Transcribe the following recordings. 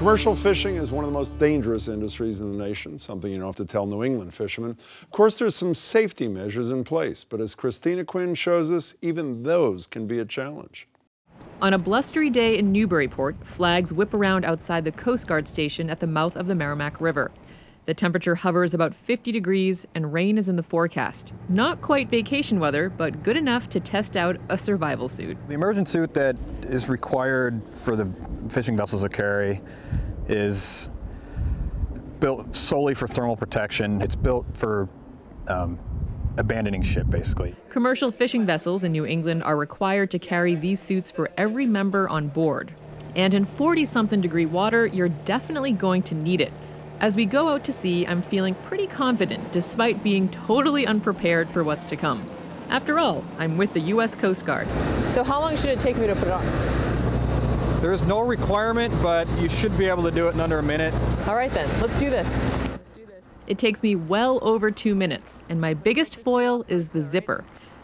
Commercial fishing is one of the most dangerous industries in the nation, something you don't have to tell New England fishermen. Of course, there's some safety measures in place, but as Christina Quinn shows us, even those can be a challenge. On a blustery day in Newburyport, flags whip around outside the Coast Guard station at the mouth of the Merrimack River. The temperature hovers about 50 degrees and rain is in the forecast. Not quite vacation weather, but good enough to test out a survival suit. The immersion suit that is required for the fishing vessels to carry is built solely for thermal protection. It's built for abandoning ship, basically. Commercial fishing vessels in New England are required to carry these suits for every member on board. And in 40-something degree water, you're definitely going to need it. As we go out to sea, I'm feeling pretty confident despite being totally unprepared for what's to come. After all, I'm with the U.S. Coast Guard. So how long should it take me to put it on? There is no requirement, but you should be able to do it in under a minute. All right then, let's do this. It takes me well over 2 minutes, and my biggest foil is the zipper.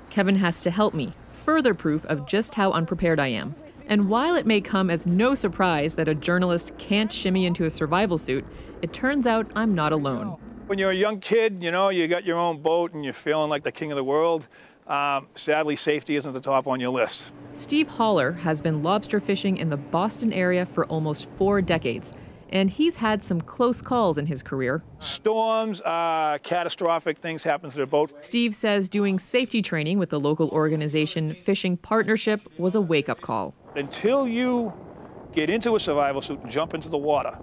Kevin has to help me, further proof of just how unprepared I am. And while it may come as no surprise that a journalist can't shimmy into a survival suit, it turns out I'm not alone. When you're a young kid, you know, you got your own boat and you're feeling like the king of the world. Sadly, safety isn't the top on your list. Steve Haller has been lobster fishing in the Boston area for almost 4 decades, and he's had some close calls in his career. Storms, catastrophic things happen to the boat. Steve says doing safety training with the local organization Fishing Partnership was a wake-up call. Until you get into a survival suit and jump into the water,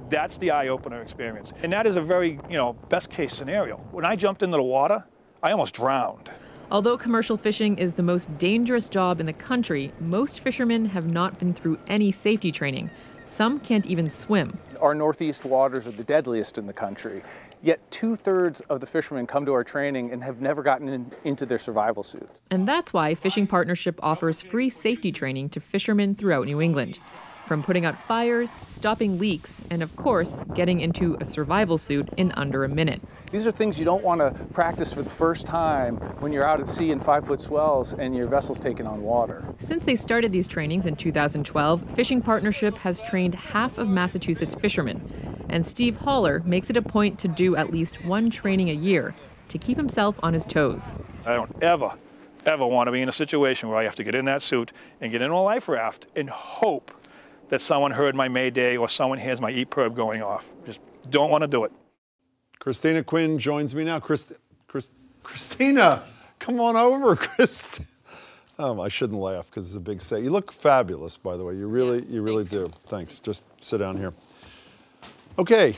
that's the eye-opener experience. And that is a very, best-case scenario. When I jumped into the water, I almost drowned. Although commercial fishing is the most dangerous job in the country, most fishermen have not been through any safety training. Some can't even swim. Our northeast waters are the deadliest in the country, yet 2/3 of the fishermen come to our training and have never gotten into their survival suits. And that's why Fishing Partnership offers free safety training to fishermen throughout New England. From putting out fires, stopping leaks, and of course, getting into a survival suit in under a minute. These are things you don't want to practice for the first time when you're out at sea in 5-foot swells and your vessel's taking on water. Since they started these trainings in 2012, Fishing Partnership has trained half of Massachusetts fishermen. And Steve Haller makes it a point to do at least one training a year to keep himself on his toes. I don't ever want to be in a situation where I have to get in that suit and get in a life raft and hope that someone heard my mayday or someone hears my EPIRB going off. Just don't want to do it. Christina Quinn joins me now. Christina, come on over, Christina. I shouldn't laugh because it's a big say. You look fabulous, by the way. You really do. Thanks. Just sit down here. Okay,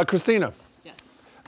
Christina. Yes.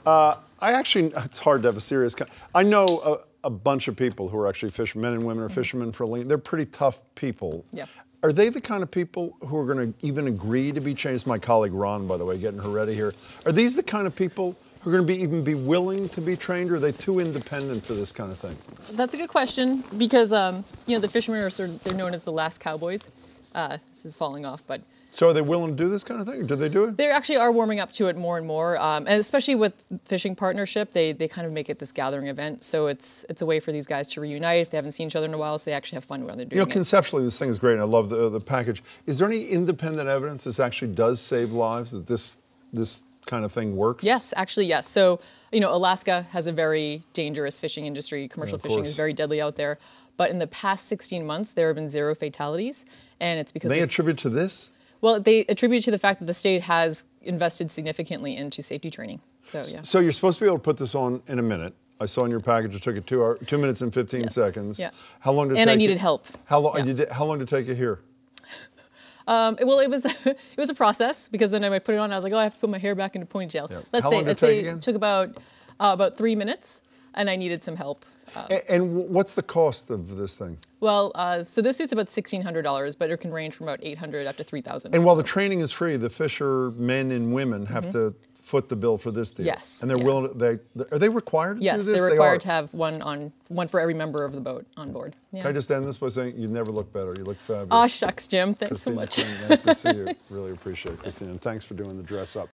It's hard to have a serious. I know a bunch of people who are actually fishermen, men and women are fishermen for a living. They're pretty tough people. Yeah. Are they the kind of people who are going to even agree to be changed? It's my colleague Ron, by the way, getting her ready here. Are these the kind of people who are going to even be willing to be trained, or are they too independent for this kind of thing? That's a good question because, the fishermen are they're known as the last cowboys. This is falling off, but. So are they willing to do this kind of thing, or do they do it? They actually are warming up to it more and more, and especially with Fishing Partnership, they kind of make it this gathering event. So it's a way for these guys to reunite if they haven't seen each other in a while, so they actually have fun when they're doing it. Conceptually, this thing is great, and I love the package. Is there any independent evidence this actually does save lives, that this kind of thing works? Yes, actually, yes. So, Alaska has a very dangerous fishing industry. Commercial fishing is very deadly out there. But in the past 16 months, there have been 0 fatalities, and it's because they attribute to this? Well, they attribute to the fact that the state has invested significantly into safety training. So, yeah. So you're supposed to be able to put this on in a minute. I saw in your package it took you 2 minutes and 15 seconds. Yeah. How long did it take? And I needed help. How long did it take you here? Well, it was a process because then I put it on. I was like, I have to put my hair back into ponytail. Yeah. How long did it take again? It took about 3 minutes, and I needed some help. And what's the cost of this thing? Well, so this suit's about $1,600, but it can range from about $800 up to $3,000. And while the training is free, the fishermen and women have to foot the bill for this deal. Yes. And they're willing. Are they required to do this? Yes, they're required to have one for every member of the boat on board. Yeah. Can I just end this by saying you never look better. You look fabulous. Aw, shucks, Jim. Thanks Christina so much. Quinn, nice to see you. Really appreciate it, Christina. And thanks for doing the dress up.